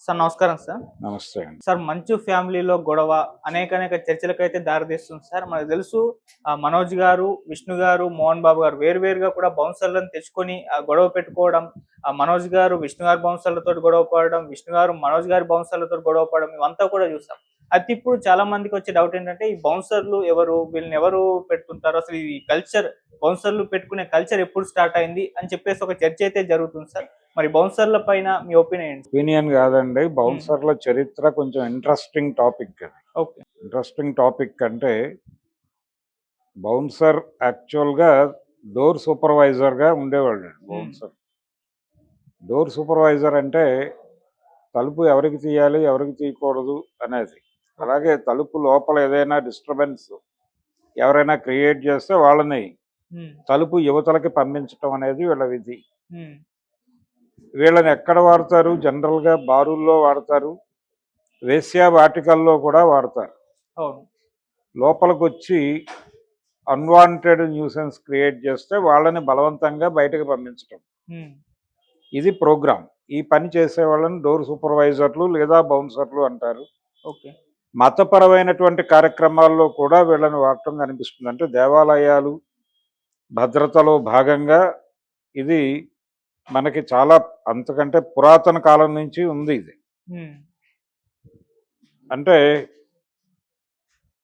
Sir నమస్కారం sir. నమస్తే అండి. సార్ 'మంచు ఫ్యామిలీలో' గొడవ అనేక చర్చలకైతే దారితీస్తుంది సార్. మనకు తెలుసు 'మనోజ్' గారు, 'విష్ణు' గారు, 'మోహన్ బాబు' గారు వేరువేరుగా కూడా బౌన్సర్‌లను తెచ్చుకొని గొడవ పెట్టుకోవడం. 'మనోజ్' గారు 'విష్ణు' గారి బౌన్సర్‌లతోటి గొడవ పడడం, 'విష్ణు' గారు 'మనోజ్' గారి బౌన్సర్‌లతోటి గొడవ పడడం ఇవంతా కూడా చూసాం. అయితే ఇప్పుడు చాలా మందికొచ్చే డౌట్ ఏంటంటే ఈ బౌన్సర్‌లు ఎవరు? వీళ్ళని ఎవరు పెడుతుంటారు? అసలు ఈ కల్చర్ బౌన్సర్‌లు పెట్టుకునే కల్చర్ ఎప్పుడు స్టార్ట్ అయింది అని చెప్పేసి ఒక చర్చ అయితే జరుగుతుంది సార్. మరి బౌన్సర్‌ల పైన మీ ఒపీనియన్ ఏంటి? ఒపీనియన్ కాదండి. హ్మ్. బౌన్సర్ల చరిత్ర కొంచెం ఇంట్రెస్టింగ్ టాపిక్ అది. ఓకే. ఇంట్రెస్టింగ్ టాపిక్ అంటే బౌన్సర్ యాక్చువల్‌గా డోర్ సూపర్వైజర్‌గా ఉండేవాళ్ళు హ్మ్. బౌన్సర్. డోర్ సూపర్వైజర్ అంటే తలుపు ఎవరికి తీయాలి, ఎవరికి తీయకూడదు అనేది. అలాగే తలుపు లోపల ఏదైనా డిస్టర్బెన్స్ ఎవరైనా క్రియేట్ చేస్తే వాళ్ళని హ్మ్. తలుపు యువతలకి పంపించటం అనేది వీళ్ళ విధి. హ్మ్. వీళ్ళని ఎక్కడ వాడతారు? జనరల్‌గా బారుల్లో వాడతారు. వేశ్యా వాటికల్లో కూడా వాడతారు. అవును. లోపలికొచ్చి అన్వాంటెడ్ న్యూసెన్స్ క్రియేట్ చేస్తే వాళ్ళని బలవంతంగా బయటకు పంపించటం. హ్మ్. ఇది ప్రోగ్రామ్. ఈ పని చేసే వాళ్ళని డోర్ సూపర్వైజర్లు లేదా బౌన్సర్లు అంటారు. ఓకే. మతపరమైనటువంటి కార్యక్రమాల్లో కూడా వీళ్ళని వాడటం కనిపిస్తుంది. అంటే దేవాలయాలు భద్రతలో భాగంగా ఇది మనకి చాలా అంతకంటే పురాతన కాలం నుంచి ఉంది ఇది. హ్మ్. అంటే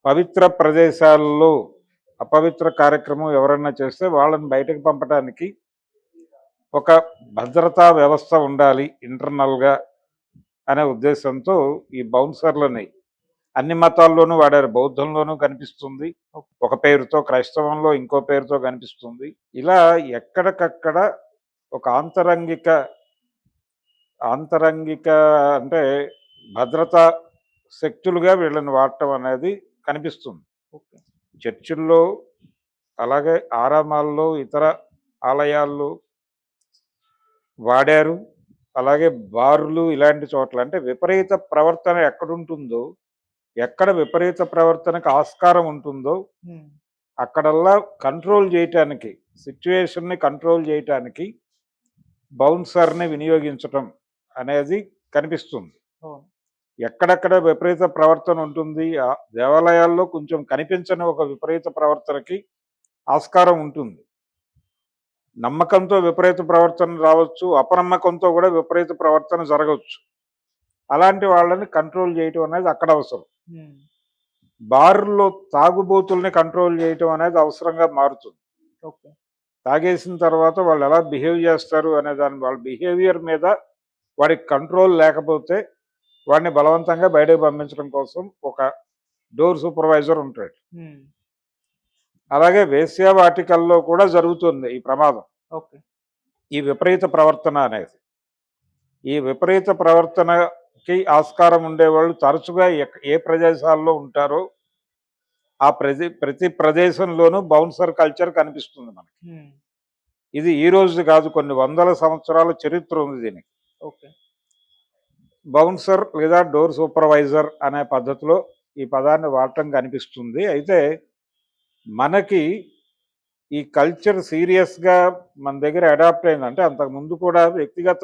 పవిత్ర ప్రదేశాల్లో అపవిత్ర కార్యక్రమం ఎవరన్నా చేస్తే వాళ్ళని బయటకు పంపడానికి ఒక భద్రతా వ్యవస్థ ఉండాలి ఇంటర్నల్‌గా అనే ఉద్దేశంతో ఈ బౌన్సర్లని అన్ని మతాల్లోనూ వాడారు. బౌద్ధంలోనూ కనిపిస్తుంది. ఒక పేరుతో, క్రైస్తవంలో ఇంకో పేరుతో కనిపిస్తుంది. ఇలా ఎక్కడికక్కడ ఒక ఆంతరంగిక అంటే భద్రతా శక్తులుగా వీళ్ళని వాడటం అనేది కనిపిస్తుంది. ఓకే. చర్చిల్లో, అలాగే ఆరామాల్లో, ఇతర ఆలయాల్లో వాడారు. అలాగే బార్లు ఇలాంటి చోట్ల అంటే విపరీత ప్రవర్తన ఎక్కడుంటుందో, ఎక్కడ విపరీత ప్రవర్తనకు ఆస్కారం ఉంటుందో హ్మ్. అక్కడల్లా కంట్రోల్ చేయటానికి, సిట్యుయేషన్‌ని కంట్రోల్ చేయటానికి బౌన్సర్‌ని వినియోగించటం అనేది కనిపిస్తుంది. అవును. ఎక్కడెక్కడ విపరీత ప్రవర్తన ఉంటుంది. దేవాలయాల్లో కొంచెం కనిపించని ఒక విపరీత ప్రవర్తనకి ఆస్కారం ఉంటుంది. నమ్మకంతో విపరీత ప్రవర్తన రావచ్చు. అపనమ్మకంతో కూడా విపరీత ప్రవర్తన జరగవచ్చు. అలాంటి వాళ్ళని కంట్రోల్ చేయటం అనేది అక్కడ అవసరం. హ్మ్. బారుల్లో తాగుబోతుల్ని కంట్రోల్ చేయటం అనేది అవసరంగా మారుతుంది. ఓకే. తాగేసిన తర్వాత వాళ్ళు ఎలా బిహేవ్ చేస్తారు అనే దాని వాళ్ళ బిహేవియర్ మీద వాడికి కంట్రోల్ లేకపోతే వాడిని బలవంతంగా బయటకు పంపించడం కోసం ఒక డోర్ సూపర్వైజర్ ఉంటాడు. హ్మ్. అలాగే వేశ్యా వాటికల్లో కూడా జరుగుతుంది ఈ ప్రమాదం. ఓకే. ఈ విపరీత ప్రవర్తన అనేది. ఈ విపరీత ప్రవర్తనకి ఆస్కారం ఉండేవాళ్ళు తరచుగా ఏ ప్రదేశాల్లో ఉంటారో ఆ ప్రతి ప్రదేశంలోనూ బౌన్సర్ కల్చర్ కనిపిస్తుంది మనకి. హ్మ్. ఇది ఈ రోజు కాదు, కొన్ని వందల సంవత్సరాల చరిత్ర ఉంది దీనికి. ఓకే. బౌన్సర్ లేదా డోర్ సూపర్వైజర్ అనే పద్ధతిలో ఈ పదాన్ని వాడటం కనిపిస్తుంది. అయితే మనకి ఈ కల్చర్ సీరియస్‌గా మన దగ్గర అడాప్ట్ అయిందంటే అంతకుముందు కూడా వ్యక్తిగత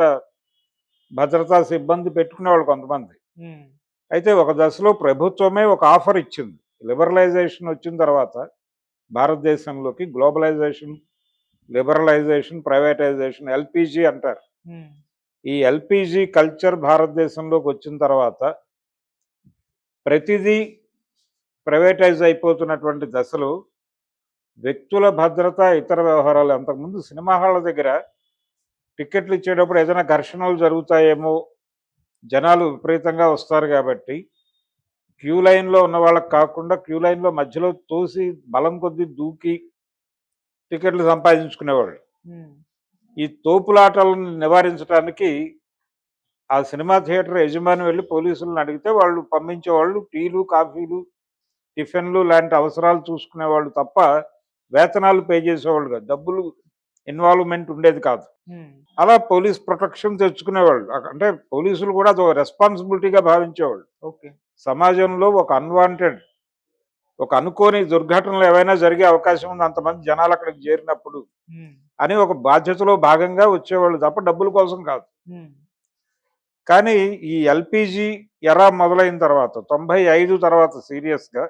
భద్రతా సిబ్బంది పెట్టుకునేవాళ్ళు కొంతమంది. హ్మ్. అయితే ఒక దశలో ప్రభుత్వమే ఒక ఆఫర్ ఇచ్చింది. లిబరలైజేషన్ వచ్చిన తర్వాత భారతదేశంలోకి గ్లోబలైజేషన్, లిబరలైజేషన్, ప్రైవేటైజేషన్ ఎల్‌పీజీ అంటారు. హ్మ్. ఈ ఎల్‌పీజీ కల్చర్ భారతదేశంలోకి వచ్చిన తర్వాత ప్రతిదీ ప్రైవేటైజ్ అయిపోతున్నటువంటి దశలో వ్యక్తుల భద్రత, ఇతర వ్యవహారాలు అంతకుముందు సినిమా హాళ్ళ దగ్గర టికెట్లు ఇచ్చేటప్పుడు ఏదైనా ఘర్షణలు జరుగుతాయేమో, జనాలు విపరీతంగా వస్తారు కాబట్టి క్యూ లైన్‌లో ఉన్న వాళ్ళకి కాకుండా క్యూ లైన్‌లో మధ్యలో తోసి బలం కొద్దీ దూకి టికెట్లు సంపాదించుకునేవాళ్ళు. హ్మ్. ఈ తోపులాటలను నివారించడానికి ఆ సినిమా థియేటర్ యజమాని వెళ్లి పోలీసులను అడిగితే వాళ్ళు పంపించేవాళ్ళు. టీలు, కాఫీలు, టిఫిన్‌లు లాంటి అవసరాలు చూసుకునేవాళ్ళు తప్ప వేతనాలు పే చేసేవాళ్ళు కాదు. డబ్బులు ఇన్వాల్వ్‌మెంట్ ఉండేది కాదు. హ్మ్. అలా పోలీస్ ప్రొటెక్షన్ తెచ్చుకునేవాళ్ళు. అంటే పోలీసులు కూడా అదో రెస్పాన్సిబిలిటీగా భావించేవాళ్ళు. ఓకే. సమాజంలో ఒక అనుకోని దుర్ఘటనలు ఏవైనా జరిగే అవకాశం ఉంది అంతమంది జనాలు అక్కడికి చేరినప్పుడు హ్మ్. అని ఒక బాధ్యతలో భాగంగా వచ్చేవాళ్ళు తప్ప డబ్బుల కోసం కాదు. హ్మ్. కానీ ఈ ఎల్పిజి ఎరా మొదలైన తర్వాత 95 తర్వాత సీరియస్గా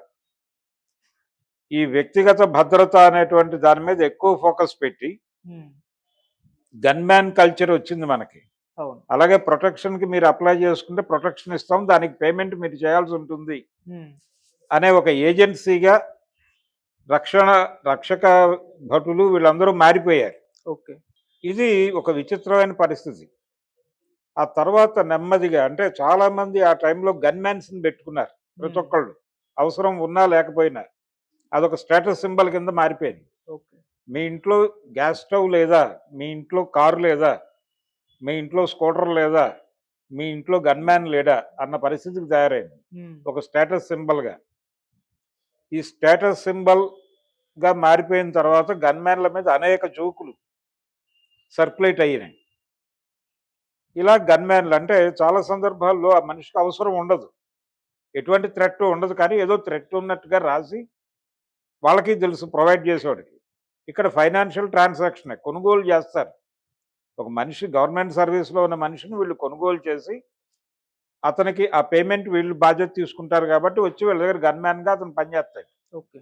ఈ వ్యక్తిగత భద్రత అనేటువంటి దాని మీద ఎక్కువ ఫోకస్ పెట్టి ఉమ్, గన్మ్యాన్ కల్చర్ వచ్చింది మనకి. అవును. అలాగే ప్రొటెక్షన్కి మీరు అప్లై చేసుకుంటే ప్రొటెక్షన్ ఇస్తాం, దానికి పేమెంట్ మీరు చేయాల్సి ఉంటుంది ఉమ్, అనే ఒక ఏజెన్సీగా రక్షక భటులు వీళ్ళందరూ మారిపోయారు. ఓకే. ఇది ఒక విచిత్రమైన పరిస్థితి. ఆ తర్వాత నెమ్మదిగా అంటే చాలా మంది ఆ టైంలో గన్మ్యాన్స్ని పెట్టుకున్నారు ప్రతి ఉమ్, ఒక్కళ్ళు, అవసరం ఉన్నా లేకపోయినా. అదొక స్టేటస్ సింబల్ కింద మారిపోయింది. ఓకే. మీ ఇంట్లో గ్యాస్ స్టవ్ లేదా, మీ ఇంట్లో కారు లేదా, మీ ఇంట్లో స్కూటర్ లేదా, మీ ఇంట్లో గన్మ్యాన్ లేడా అన్న పరిస్థితికి తయారైంది ఉమ్, ఒక స్టేటస్ సింబల్గా. ఈ స్టేటస్ సింబల్గా మారిపోయిన తర్వాత గన్మ్యాన్ల మీద అనేక జోకులు సర్క్యులేట్ అయినాయి. ఇలా గన్మ్యాన్లు అంటే చాలా సందర్భాల్లో ఆ మనిషికి అవసరం ఉండదు, ఎటువంటి థ్రెట్ ఉండదు, కానీ ఏదో థ్రెట్ ఉన్నట్టుగా రాసి వాళ్ళకి తెలుసు ప్రొవైడ్ చేసేవాడికి. ఇక్కడ ఫైనాన్షియల్ ట్రాన్సాక్షనే, కొనుగోలు చేస్తారు. ఒక మనిషి గవర్నమెంట్ సర్వీస్లో ఉన్న మనిషిని వీళ్ళు కొనుగోలు చేసి అతనికి ఆ పేమెంట్ వీళ్ళు బాధ్యత తీసుకుంటారు కాబట్టి వచ్చి వీళ్ళ దగ్గర గన్మ్యాన్గా అతను పనిచేస్తాడు. ఓకే.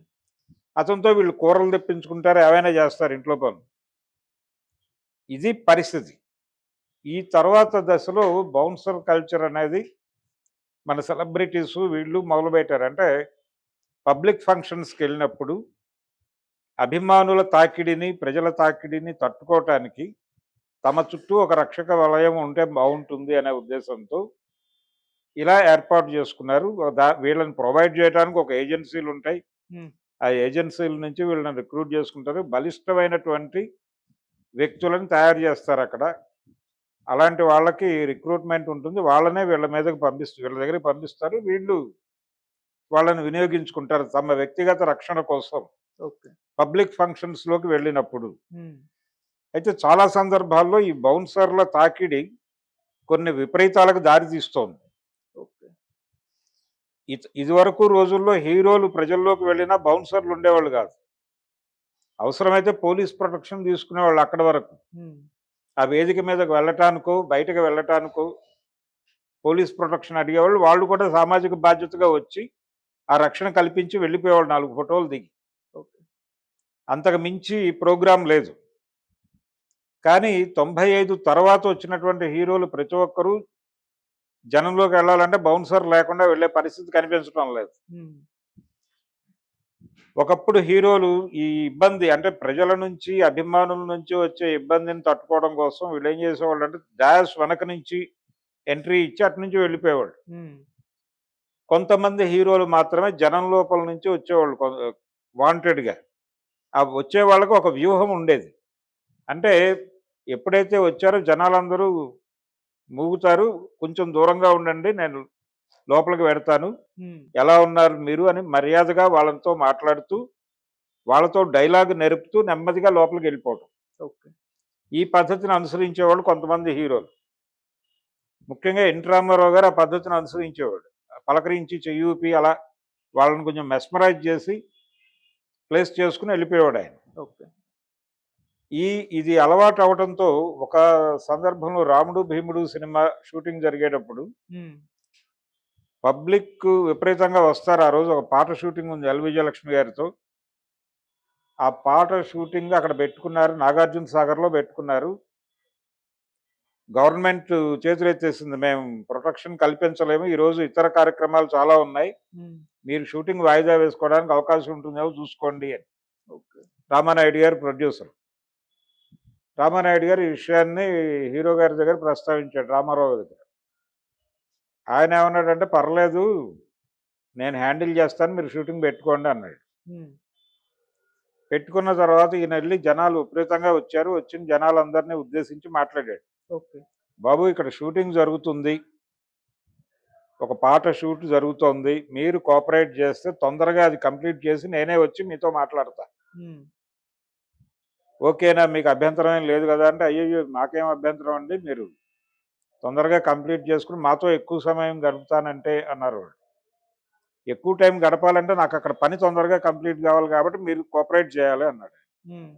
అతనితో వీళ్ళు కూరలు తెప్పించుకుంటారు, ఏవైనా చేస్తారు ఇంట్లో పనులు. ఇది పరిస్థితి. ఈ తర్వాత దశలో బౌన్సర్ కల్చర్ అనేది మన సెలబ్రిటీసు వీళ్ళు మొదలుపెట్టారు. అంటే పబ్లిక్ ఫంక్షన్స్కి వెళ్ళినప్పుడు అభిమానుల తాకిడిని, ప్రజల తాకిడిని తట్టుకోవటానికి తమ చుట్టూ ఒక రక్షక వలయం ఉంటే బాగుంటుంది అనే ఉద్దేశంతో ఇలా ఏర్పాటు చేసుకున్నారు. వీళ్ళని ప్రొవైడ్ చేయడానికి ఒక ఏజెన్సీలు ఉంటాయి. ఉమ్, ఆ ఏజెన్సీల నుంచి వీళ్ళని రిక్రూట్ చేసుకుంటారు. బలిష్టమైనటువంటి వ్యక్తులను తయారు చేస్తారు అక్కడ. అలాంటి వాళ్ళకి రిక్రూట్మెంట్ ఉంటుంది. వాళ్ళనే వీళ్ళ మీదకి వీళ్ళ దగ్గరికి పంపిస్తారు. వీళ్ళు వాళ్ళని వినియోగించుకుంటారు తమ వ్యక్తిగత రక్షణ కోసం ఓకే. పబ్లిక్ ఫంక్షన్స్లోకి వెళ్ళినప్పుడు. ఉమ్, అయితే చాలా సందర్భాల్లో ఈ బౌన్సర్ల తాకిడి కొన్ని విపరీతాలకు దారితీస్తోంది. ఓకే. ఇదివరకు రోజుల్లో హీరోలు ప్రజల్లోకి వెళ్ళినా బౌన్సర్లు ఉండేవాళ్ళు కాదు. అవసరమైతే పోలీస్ ప్రొటెక్షన్ తీసుకునేవాళ్ళు అక్కడి వరకు. ఉమ్, ఆ వేదిక మీదకి వెళ్ళటానికో, బయటకు వెళ్ళటానికో పోలీస్ ప్రొటెక్షన్ అడిగేవాళ్ళు. వాళ్ళు కూడా సామాజిక బాధ్యతగా వచ్చి ఆ రక్షణ కల్పించి వెళ్ళిపోయేవాళ్ళు 4 ఫోటోలు దిగి. ఓకే. అంతకు మించి ప్రోగ్రాం లేదు. కానీ 95 తర్వాత వచ్చినటువంటి హీరోలు ప్రతి ఒక్కరూ జనంలోకి వెళ్ళాలంటే బౌన్సర్ లేకుండా వెళ్ళే పరిస్థితి కనిపించడం లేదు. ఉమ్, ఒకప్పుడు హీరోలు ఈ ఇబ్బంది అంటే ప్రజల నుంచి, అభిమానుల నుంచి వచ్చే ఇబ్బందిని తట్టుకోవడం కోసం వీళ్ళు ఏం చేసేవాళ్ళు అంటే డాష్ వెనక నుంచి ఎంట్రీ ఇచ్చి అటు నుంచి వెళ్ళిపోయేవాళ్ళు. ఉమ్, కొంతమంది హీరోలు మాత్రమే జనం లోపల నుంచి వచ్చేవాళ్ళు వాంటెడ్గా. ఆ వచ్చే వాళ్ళకు ఒక వ్యూహం ఉండేది. అంటే ఎప్పుడైతే వచ్చారో జనాలందరూ మూగుతారు, కొంచెం దూరంగా ఉండండి, నేను లోపలికి వెడతాను, ఉమ్, ఎలా ఉన్నారు మీరు అని మర్యాదగా వాళ్ళతో మాట్లాడుతూ వాళ్ళతో డైలాగ్ నెరుపుతూ నెమ్మదిగా లోపలికి వెళ్ళిపోవడం. ఓకే. ఈ పద్ధతిని అనుసరించేవాళ్ళు కొంతమంది హీరోలు. ముఖ్యంగా ఎన్టీ రామారావు గారు ఆ పద్ధతిని అనుసరించేవాడు. పలకరించి చెయ్యూపి అలా వాళ్ళని కొంచెం మెస్మరైజ్ చేసి ప్లేస్ చేసుకుని వెళ్ళిపోయేవాడు ఆయన. ఓకే. ఇది అలవాటు అవడంతో ఒక సందర్భంలో రాముడు భీముడు సినిమా షూటింగ్ జరిగేటప్పుడు ఉమ్, పబ్లిక్ విపరీతంగా వస్తారు. ఆ రోజు ఒక పాట షూటింగ్ ఉంది ఎల్ విజయలక్ష్మి గారితో. ఆ పాట షూటింగ్ అక్కడ పెట్టుకున్నారు, నాగార్జున సాగర్లో పెట్టుకున్నారు. గవర్నమెంట్ చేతులెత్తేసింది, మేము ప్రొటెక్షన్ కల్పించలేము, ఈరోజు ఇతర కార్యక్రమాలు చాలా ఉన్నాయి, ఉమ్, మీరు షూటింగ్ వాయిదా వేసుకోవడానికి అవకాశం ఉంటుందేమో చూసుకోండి అని. ఓకే. రామానాయుడు గారు ప్రొడ్యూసర్. రామానాయుడు గారు ఈ విషయాన్ని హీరో గారి దగ్గర ప్రస్తావించాడు, రామారావు దగ్గర. ఆయన ఏమన్నాడంటే పర్లేదు, నేను హ్యాండిల్ చేస్తాను, మీరు షూటింగ్ పెట్టుకోండి అన్నాడు. ఉమ్, పెట్టుకున్న తర్వాత ఈయన వెళ్ళి జనాలు విపరీతంగా వచ్చారు. వచ్చిన జనాలందరినీ ఉద్దేశించి మాట్లాడాడు. ఓకే. బాబు, ఇక్కడ షూటింగ్ జరుగుతుంది, ఒక పాట షూట్ జరుగుతోంది, మీరు కోఆపరేట్ చేస్తే తొందరగా అది కంప్లీట్ చేసి నేనే వచ్చి మీతో మాట్లాడతా. ఉమ్, ఓకేనా, మీకు అభ్యంతరం ఏం లేదు కదా అంటే, అయ్యో మాకేం అభ్యంతరం అండి, మీరు తొందరగా కంప్లీట్ చేసుకుని మాతో ఎక్కువ సమయం గడుపుతానంటే అన్నారు వాళ్ళు. ఎక్కువ టైం గడపాలంటే నాకు అక్కడ పని తొందరగా కంప్లీట్ కావాలి కాబట్టి మీరు కోఆపరేట్ చేయాలి అన్నాడు. ఉమ్,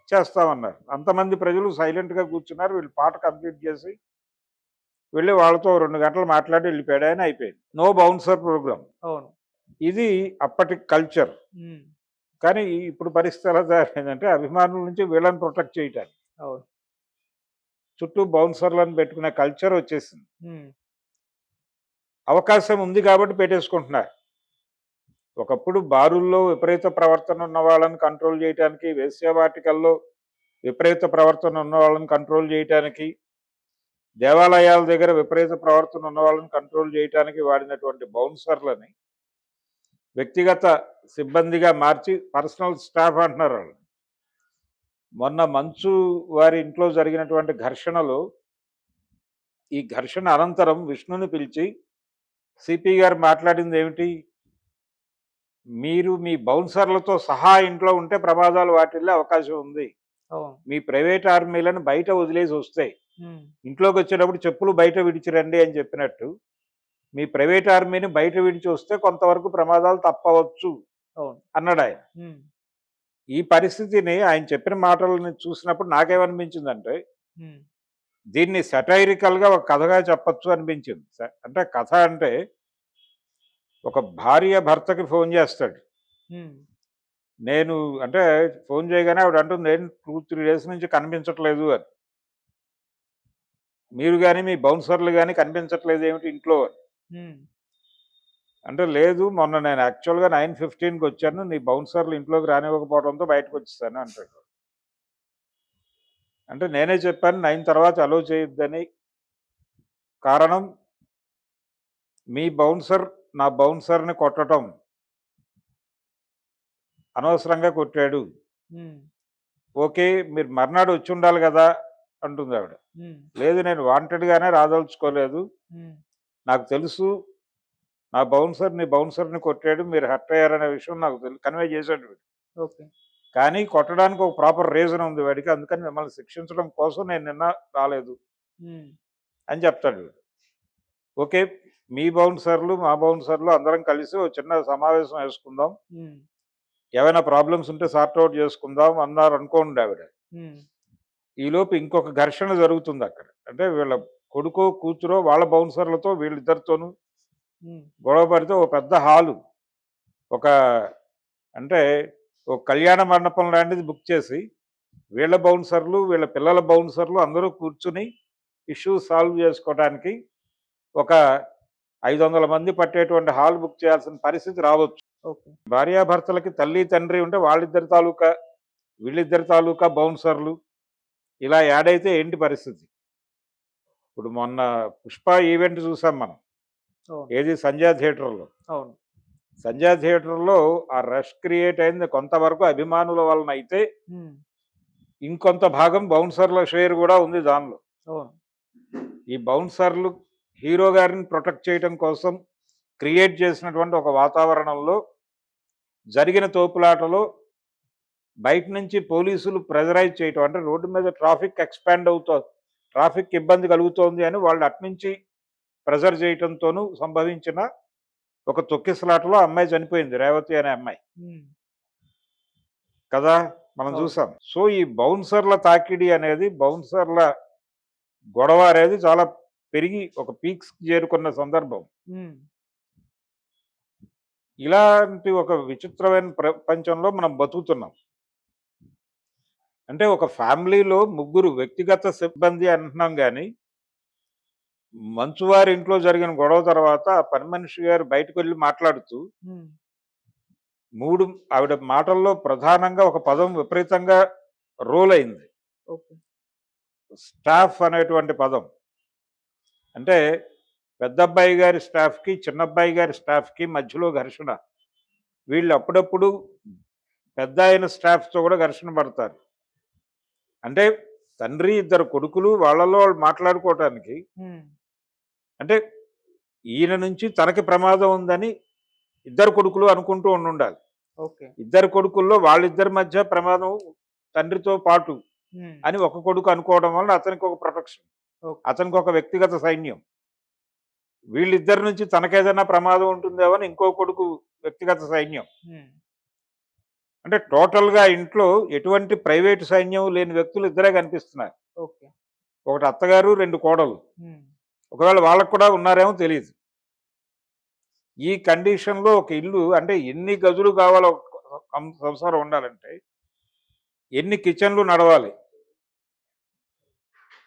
చేస్తామన్నారు. అంతమంది ప్రజలు సైలెంట్గా కూర్చున్నారు. వీళ్ళు పాట కంప్లీట్ చేసి వెళ్ళి వాళ్ళతో 2 గంటలు మాట్లాడి వెళ్ళిపోయాడు, ఆయన అయిపోయింది. No bouncer programme. అవును. ఇది అప్పటి కల్చర్. హ్మ్. కానీ ఇప్పుడు పరిస్థితి ఎలా తయారైందంటే అభిమానుల నుంచి వీళ్ళని ప్రొటెక్ట్ చేయటానికి అవును. చుట్టూ బౌన్సర్లను పెట్టుకునే కల్చర్ వచ్చేసింది. హ్మ్. అవకాశం ఉంది కాబట్టి పెట్టేసుకుంటున్నారు. ఒకప్పుడు బారుల్లో విపరీత ప్రవర్తన ఉన్న వాళ్ళని కంట్రోల్ చేయటానికి, వేశ్యావాటికల్లో విపరీత ప్రవర్తన ఉన్న వాళ్ళని కంట్రోల్ చేయటానికి, దేవాలయాల దగ్గర విపరీత ప్రవర్తన ఉన్న వాళ్ళని కంట్రోల్ చేయటానికి వాడినటువంటి బౌన్సర్లని వ్యక్తిగత సిబ్బందిగా మార్చి పర్సనల్ స్టాఫ్ అంటున్నారు వాళ్ళు. మొన్న మంచు వారి ఇంట్లో జరిగినటువంటి ఘర్షణలో ఈ ఘర్షణ అనంతరం విష్ణుని పిలిచి సిపి గారు మాట్లాడింది ఏమిటి? మీరు మీ బౌన్సర్లతో సహా ఇంట్లో ఉంటే ప్రమాదాలు వాటిల్లే అవకాశం ఉంది. అవును. మీ ప్రైవేట్ ఆర్మీలను బయట వదిలేసి వస్తాయి. హ్మ్. ఇంట్లోకి వచ్చేటప్పుడు చెప్పులు బయట విడిచిరండి అని చెప్పినట్టు మీ ప్రైవేట్ ఆర్మీని బయట విడిచి వస్తే కొంతవరకు ప్రమాదాలు తప్పవచ్చు అవును. అన్నాడు ఆయన. హ్మ్. ఈ పరిస్థితిని ఆయన చెప్పిన మాటలను చూసినప్పుడు నాకేమనిపించిందంటే హ్మ్. దీన్ని సెటైరికల్గా ఒక కథగా చెప్పచ్చు అనిపించింది. అంటే కథ అంటే ఒక భార్య భర్తకి ఫోన్ చేస్తాడు. హ్మ్. నేను అంటే ఫోన్ చేయగానే ఆవిడ అంటుంది, నేను 2-3 డేస్ నుంచి కనిపించట్లేదు అని. మీరు కానీ మీ బౌన్సర్లు కానీ కనిపించట్లేదు ఏమిటి ఇంట్లో అని. హ్మ్. అంటే లేదు, మొన్న నేను యాక్చువల్గా 9:15కి వచ్చాను, నీ బౌన్సర్లు ఇంట్లోకి రానివ్వకపోవడంతో బయటకు వచ్చేసాను అంటాడు. అంటే నేనే చెప్పాను 9 తర్వాత అలో చేయొద్దని. కారణం మీ బౌన్సర్ నా బౌన్సర్ని కొట్టడం, అనవసరంగా కొట్టాడు. హ్మ్. ఓకే, మీరు మర్నాడు వచ్చి ఉండాలి కదా అంటుంది ఆవిడ. హ్మ్. లేదు, నేను వాంటెడ్గానే రాదలుచుకోలేదు, హ్మ్. నాకు తెలుసు నా బౌన్సర్ నీ బౌన్సర్ని కొట్టాడు, మీరు హర్ట్ అయ్యారనే విషయం నాకు కన్వే చేశాడు వీడు. ఓకే. కానీ కొట్టడానికి ఒక ప్రాపర్ రీజన్ ఉంది వాడికి, అందుకని మిమ్మల్ని శిక్షించడం కోసం నేను నిన్న రాలేదు హ్మ్. అని చెప్తాడు వీడు. ఓకే, మీ బౌన్సర్లు మా బౌన్సర్లు అందరం కలిసి ఒక చిన్న సమావేశం వేసుకుందాం, హ్మ్. ఏమైనా ప్రాబ్లమ్స్ ఉంటే సార్ట్ అవుట్ చేసుకుందాం అన్నారు అనుకోండి ఆవిడ. హ్మ్. ఈలోపు ఇంకొక ఘర్షణ జరుగుతుంది అక్కడ. అంటే వీళ్ళ కొడుకో కూతురో వాళ్ళ బౌన్సర్లతో వీళ్ళిద్దరితోనూ హ్మ్. గొడవ పడితే ఒక పెద్ద హాలు, ఒక అంటే ఒక కళ్యాణ మండపం లాంటిది బుక్ చేసి వీళ్ళ బౌన్సర్లు వీళ్ళ పిల్లల బౌన్సర్లు అందరూ కూర్చుని ఇష్యూ సాల్వ్ చేసుకోవడానికి ఒక 500 మంది పట్టేటువంటి హాల్ బుక్ చేయాల్సిన పరిస్థితి రావచ్చు. ఓకే. భార్యాభర్తలకి తల్లి తండ్రి ఉంటే వాళ్ళిద్దరి తాలూకా వీళ్ళిద్దరి తాలూకా బౌన్సర్లు ఇలా యాడ్ అయితే ఏంటి పరిస్థితి? ఇప్పుడు మొన్న పుష్ప ఈవెంట్ చూసాం మనం. అవును. ఏది సంధ్యా థియేటర్లో. అవును. సంధ్యా థియేటర్లో ఆ రష్ క్రియేట్ అయింది కొంతవరకు అభిమానుల వలన అయితే, హ్మ్. ఇంకొంత భాగం బౌన్సర్ల షేర్ కూడా ఉంది దానిలో. అవును. ఈ బౌన్సర్లు హీరో గారిని ప్రొటెక్ట్ చేయడం కోసం క్రియేట్ చేసినటువంటి ఒక వాతావరణంలో జరిగిన తోపులాటలో బయట నుంచి పోలీసులు ప్రెజరైజ్ చేయటం, అంటే రోడ్డు మీద ట్రాఫిక్ ఎక్స్పాండ్ అవుతుంది, ట్రాఫిక్ ఇబ్బంది కలుగుతోంది అని వాళ్ళు అట్నుంచి ప్రెజర్ చేయటంతోనూ సంభవించిన ఒక తొక్కిసలాటలో అమ్మాయి చనిపోయింది, రేవతి అనే అమ్మాయి హ్మ్. కదా మనం అవును. చూసాం. సో ఈ బౌన్సర్ల తాకిడి అనేది, బౌన్సర్ల గొడవ అనేది చాలా పెరిగి ఒక పీక్స్ చేరుకున్న సందర్భం. హ్మ్. ఇలాంటి ఒక విచిత్రమైన ప్రపంచంలో మనం బతుకుతున్నాం. అంటే ఒక ఫ్యామిలీలో ముగ్గురు వ్యక్తిగత సిబ్బంది అంటున్నాం కానీ మంచువారి ఇంట్లో జరిగిన గొడవ తర్వాత ఆ పని మనిషి గారు బయటకు వెళ్ళి మాట్లాడుతూ హ్మ్. ఆవిడ మాటల్లో ప్రధానంగా ఒక పదం విపరీతంగా రోల్ అయింది, ఓకే. స్టాఫ్ అనేటువంటి పదం. అంటే పెద్దబ్బాయి గారి స్టాఫ్కి చిన్నబ్బాయి గారి స్టాఫ్కి మధ్యలో ఘర్షణ. వీళ్ళు అప్పుడప్పుడు పెద్ద ఆయన స్టాఫ్తో కూడా ఘర్షణ పడతారు. అంటే తండ్రి ఇద్దరు కొడుకులు వాళ్ళలో వాళ్ళు మాట్లాడుకోవటానికి, హ్మ్. అంటే ఈయన నుంచి తనకి ప్రమాదం ఉందని ఇద్దరు కొడుకులు అనుకుంటూ ఉండాలి. ఓకే. ఇద్దరు కొడుకుల్లో వాళ్ళిద్దరి మధ్య ప్రమాదం తండ్రితో పాటు హ్మ్. అని ఒక కొడుకు అనుకోవడం వల్ల అతనికి ఒక ప్రొటెక్షన్, ఓకే. అతనికి ఒక వ్యక్తిగత సైన్యం. వీళ్ళిద్దరి నుంచి తనకేదైనా ప్రమాదం ఉంటుందేమో అని ఇంకో కొడుకు వ్యక్తిగత సైన్యం. హ్మ్. అంటే టోటల్గా ఇంట్లో ఎటువంటి ప్రైవేటు సైన్యం లేని వ్యక్తులు ఇద్దరే కనిపిస్తున్నారు. ఓకే. ఒకటి అత్తగారు, 2 కోడలు. హ్మ్. ఒకవేళ వాళ్ళకు కూడా ఉన్నారేమో తెలియదు. ఈ కండిషన్‌లో ఒక ఇల్లు అంటే ఎన్ని గదులు కావాలో సంసారం ఉండాలంటే, ఎన్ని కిచెన్‌లు నడవాలి.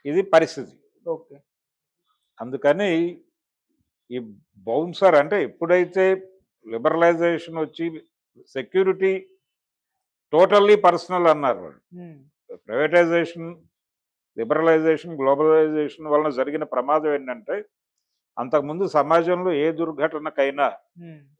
ఇది పరిస్థితి. ఓకే. అందుకని ఈ బౌన్సర్ అంటే ఎప్పుడైతే లిబరలైజేషన్ వచ్చి సెక్యూరిటీ టోటల్లీ పర్సనల్ అన్నారు వాళ్ళు. హ్మ్. ప్రైవేటైజేషన్, లిబరలైజేషన్, గ్లోబలైజేషన్ వలన జరిగిన ప్రమాదం ఏంటంటే, అంతకుముందు సమాజంలో ఏ దుర్ఘటనకైనా హ్మ్.